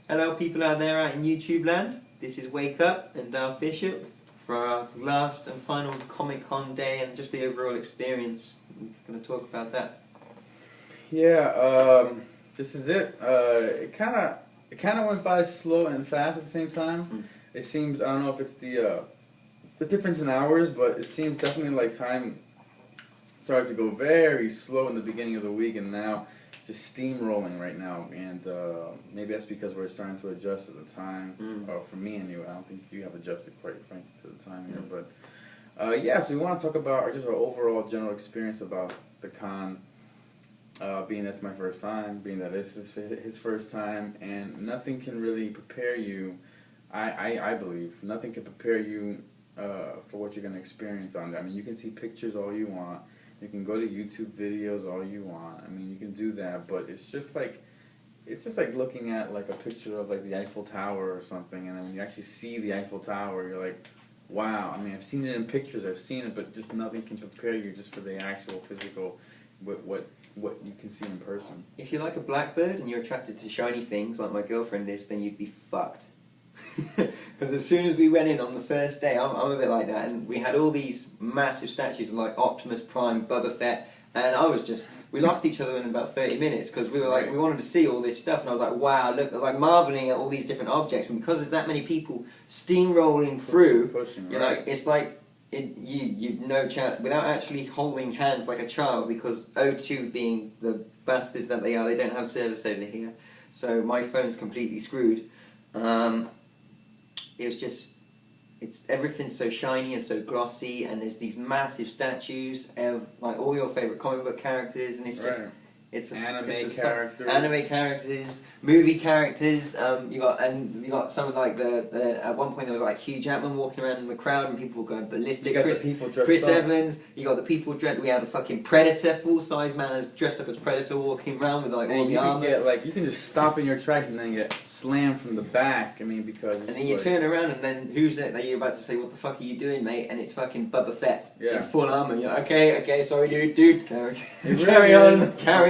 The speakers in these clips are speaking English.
Hello people out there out in YouTube land. This is Wake Up and Darth Bishop for our last and final Comic Con day and just the overall experience. I'm going to talk about that. Yeah, this is it. It kind of went by slow and fast at the same time. It seems, I don't know if it's the difference in hours, but it seems definitely like time started to go very slow in the beginning of the week, and now just steamrolling right now. And maybe that's because we're starting to adjust at the time. For me anyway, I don't think you have adjusted quite frankly to the time here. But yeah, so we want to talk about our overall general experience about the con. Being that's my first time, being that this is his first time, and nothing can really prepare you. I believe nothing can prepare you for what you're going to experience on there. I mean, you can see pictures all you want. You can go to YouTube videos all you want. I mean, you can do that, but it's just like looking at like a picture of like the Eiffel Tower or something, and then when you actually see the Eiffel Tower, you're like, wow. I mean, I've seen it in pictures, I've seen it, but just nothing can prepare you just for the actual physical what you can see in person. If you're like a blackbird and you're attracted to shiny things like my girlfriend is, then you'd be fucked. Because as soon as we went in on the first day, I'm a bit like that, and we had all these massive statues of like Optimus Prime, Boba Fett, and we lost each other in about 30 minutes because we were like, we wanted to see all this stuff, and I was like, wow, look, I was like marveling at all these different objects, and because there's that many people steamrolling through, pushing, you're like, it's like, you no chance, without actually holding hands like a child, because O2 being the bastards that they are, they don't have service over here, so my phone's completely screwed. It was just, everything's so shiny and so glossy, and there's these massive statues of like all your favourite comic book characters, and it's just anime characters, movie characters. You got some of like the at one point there was like Hugh Jackman walking around in the crowd and people were going ballistic. Chris Evans. You got the people dressed. We had a fucking Predator, full size man dressed up as Predator walking around with like all the armor. You can just stop in your tracks and then get slammed from the back. I mean, because and then you turn around and then who's it that you're about to say, what the fuck are you doing, mate? And it's fucking Boba Fett in full armor. You're like, okay, sorry, dude, carry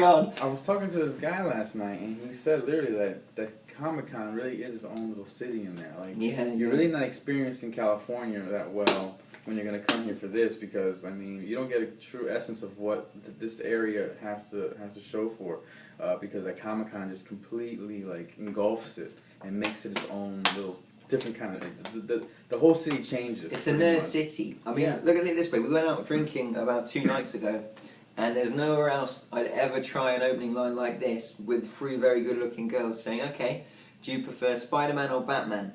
on. I was talking to this guy last night, and he said literally that Comic-Con really is its own little city in there. Like, you're really not experiencing California that well when you're going to come here for this, because I mean, you don't get a true essence of what this area has to show for, because that Comic-Con just completely like engulfs it and makes it its own little different kind of the whole city changes. It's a nerd city. I mean, look at it this way: we went out drinking about 2 nights ago. And there's nowhere else I'd ever try an opening line like this with 3 very good-looking girls saying, okay, do you prefer Spider-Man or Batman?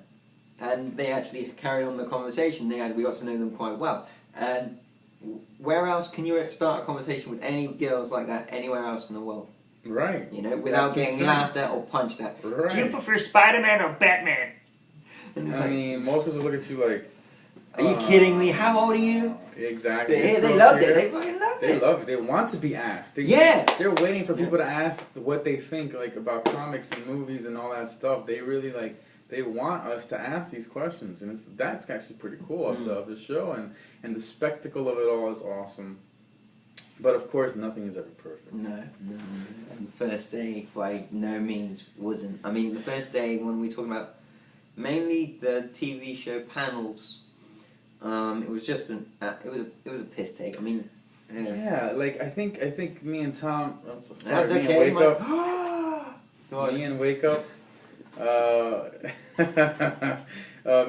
And they actually carried on the conversation. We got to know them quite well. And where else can you start a conversation with any girls like that anywhere else in the world? Right. You know, without getting laughed at or punched at. Right. Do you prefer Spider-Man or Batman? And I mean, most people look at you like, are you kidding me? How old are you? Exactly. But they loved it. They fucking loved it. They love it. They want to be asked. They're waiting for people to ask what they think, like about comics and movies and all that stuff. They really they want us to ask these questions, and that's actually pretty cool of the show, and the spectacle of it all is awesome. But of course, nothing is ever perfect. No. And the first day, by no means, wasn't. I mean, the first day when we were talking about mainly the TV show panels. It was just it was a piss take. I mean, like I think me and Tom. I'm so sorry. That's me okay. And Wake Up. Me and Wake Up.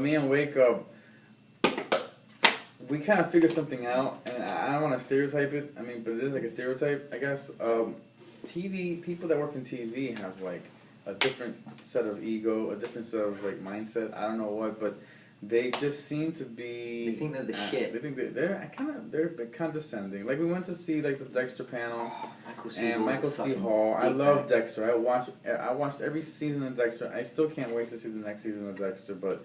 Me and Wake Up. We kind of figured something out, and I don't want to stereotype it. I mean, but it is like a stereotype, I guess. People that work in TV have like a different set of ego, a different set of like mindset. I don't know what, but. They just seem to be. They think they're the shit. They think they're a bit condescending. Like we went to see like the Dexter panel, Michael C. Hall. I love Dexter. I watched every season of Dexter. I still can't wait to see the next season of Dexter. But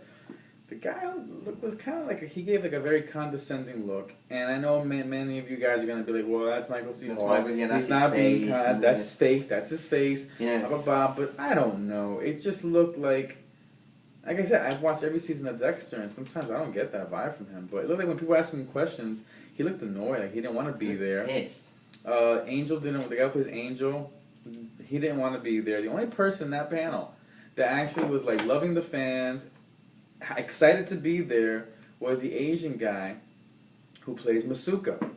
the guy was kind of like he gave like a very condescending look. And I know many of you guys are gonna be like, well, that's Michael C. Hall. He's not being kind. That's his face. That's his face. Yeah. Blah, blah, blah. But I don't know. It just looked like. Like I said, I've watched every season of Dexter, and sometimes I don't get that vibe from him. But it looked like when people ask him questions, he looked annoyed, like he didn't want to be there. Pissed. Angel didn't. The guy who plays Angel, he didn't want to be there. The only person in that panel that actually was like loving the fans, excited to be there, was the Asian guy who plays Masuka.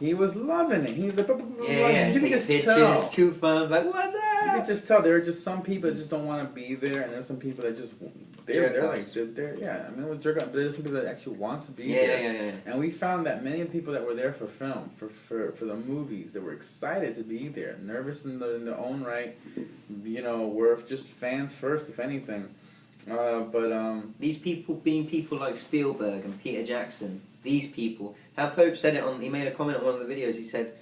He was loving it. He's like, Yeah, you could take just pictures, tell. two thumbs, like, what's You that? could just tell there are just some people that just don't want to be there, and there's some people that just they're Jerk-offs. like they're yeah. I mean, it was jerk off, but there's some people that actually want to be Yeah, there. yeah. And we found that many of the people that were there for film, for the movies, that were excited to be there, nervous in their own right, you know, were just fans first, if anything. These people being people like Spielberg and Peter Jackson, these people, Hal Pope said it he made a comment on one of the videos, he said,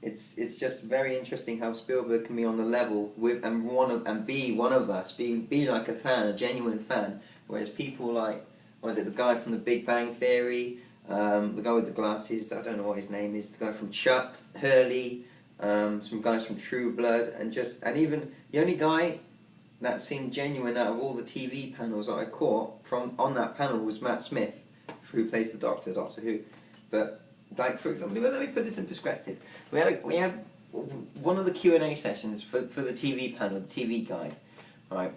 it's just very interesting how Spielberg can be on the level with and be one of us, be like a fan, a genuine fan, whereas people like, what is it, the guy from the Big Bang Theory, the guy with the glasses, I don't know what his name is, the guy from Chuck, Hurley, some guys from True Blood, and even the only guy that seemed genuine out of all the TV panels that I caught on that panel was Matt Smith, who plays the Doctor Who. But like, for example, let me put this in perspective. We had one of the Q&A sessions for the TV panel, the TV guide, right?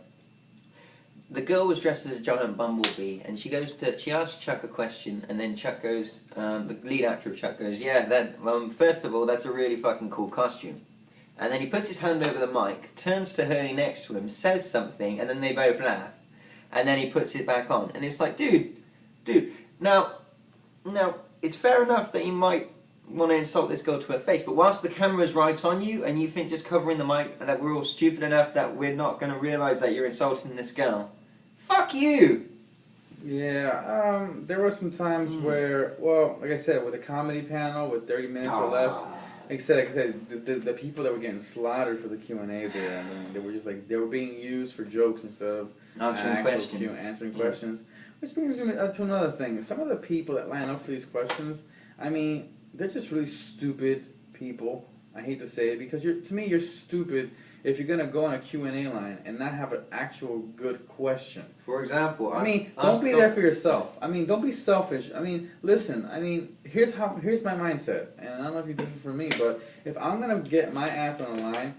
The girl was dressed as a giant bumblebee, and she asks Chuck a question, and then Chuck goes, the lead actor of Chuck goes, yeah, first of all, that's a really fucking cool costume. And then he puts his hand over the mic, turns to Hurley next to him, says something, and then they both laugh. And then he puts it back on. And it's like, dude, now, it's fair enough that you might want to insult this girl to her face, but whilst the camera's right on you, and you think just covering the mic, that we're all stupid enough that we're not going to realise that you're insulting this girl, fuck you! Yeah, there were some times where, well, like I said, with a comedy panel with 30 minutes or less, like I said, the people that were getting slaughtered for the Q&A there, I mean, they were just like, they were being used for jokes instead of Answering questions. Which brings me to another thing. Some of the people that line up for these questions, I mean, they're just really stupid people. I hate to say it, because to me, you're stupid if you're going to go on a Q&A line and not have an actual good question. For example, I mean, don't be there for yourself. I mean, don't be selfish. I mean, listen, I mean, here's my mindset, and I don't know if you're different from me, but if I'm going to get my ass on the line,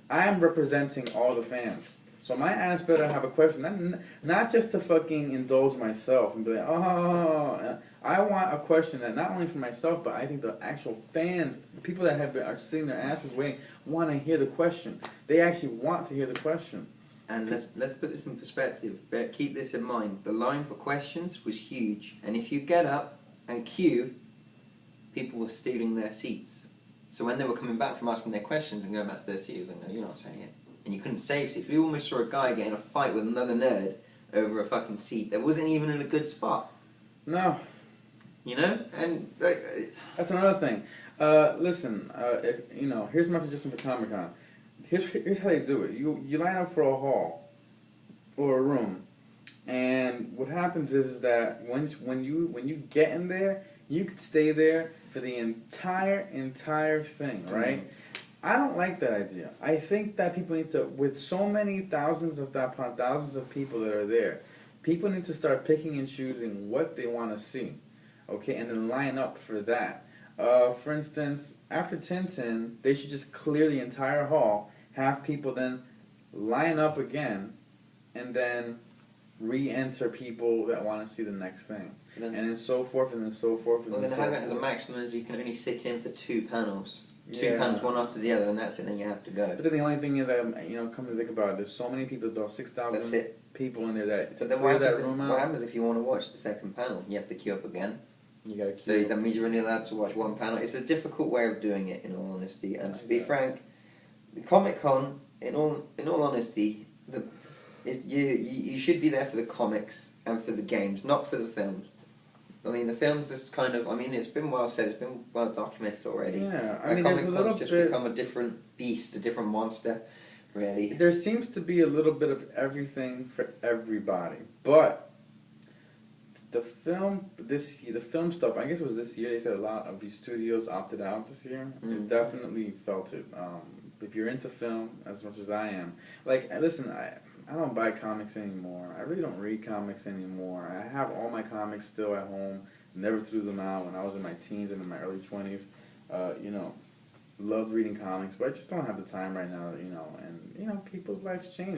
I am representing all the fans. So my ass better have a question, not just to fucking indulge myself and be like, oh, I want a question that not only for myself, but I think the actual fans, the people that are sitting their asses waiting, want to hear the question. They actually want to hear the question. And let's put this in perspective. But keep this in mind. The line for questions was huge, and if you get up and queue, people were stealing their seats. So when they were coming back from asking their questions and going back to their seat, it was like, no, you're not saying it. And you couldn't save seats. We almost saw a guy get in a fight with another nerd over a fucking seat that wasn't even in a good spot. No. You know? And that's another thing. Listen, here's my suggestion for Comic-Con. Here's how they do it. You line up for a hall or a room, and what happens is that when you get in there, you could stay there for the entire thing, right? Mm-hmm. I don't like that idea. I think that people need to, with so many thousands of people that are there, people need to start picking and choosing what they want to see, okay, and then line up for that. For instance, after Tintin, they should just clear the entire hall, have people then line up again, and then re-enter people that want to see the next thing, and then so forth, and then so forth, and well, then then so have forth. it as a maximum as you can only sit in for 2 panels. Two Yeah. panels, one after the other, and that's it, then you have to go. But then the only thing is, come to think about it, there's so many people, about That's 6,000 it. people in there that to But then clear what that happens, room out, what happens if you want to watch the second panel? You have to queue up again. you gotta So that means you're only allowed to watch one panel. It's a difficult way of doing it, in all honesty. And to be frank, the Comic-Con, in all honesty, you should be there for the comics and for the games, not for the films. I mean, the films is kind of, it's been well said, it's been well documented already. Yeah, Comic there's a little Con's just bit, become a different beast, a different monster, really. there seems to be a little bit of everything for everybody, but the film stuff, I guess it was this year, they said a lot of these studios opted out this year. It definitely felt it. If you're into film as much as I am, like, listen, I don't buy comics anymore. I really don't read comics anymore. I have all my comics still at home. Never threw them out when I was in my teens and in my early 20s. Loved reading comics, but I just don't have the time right now, and people's lives change.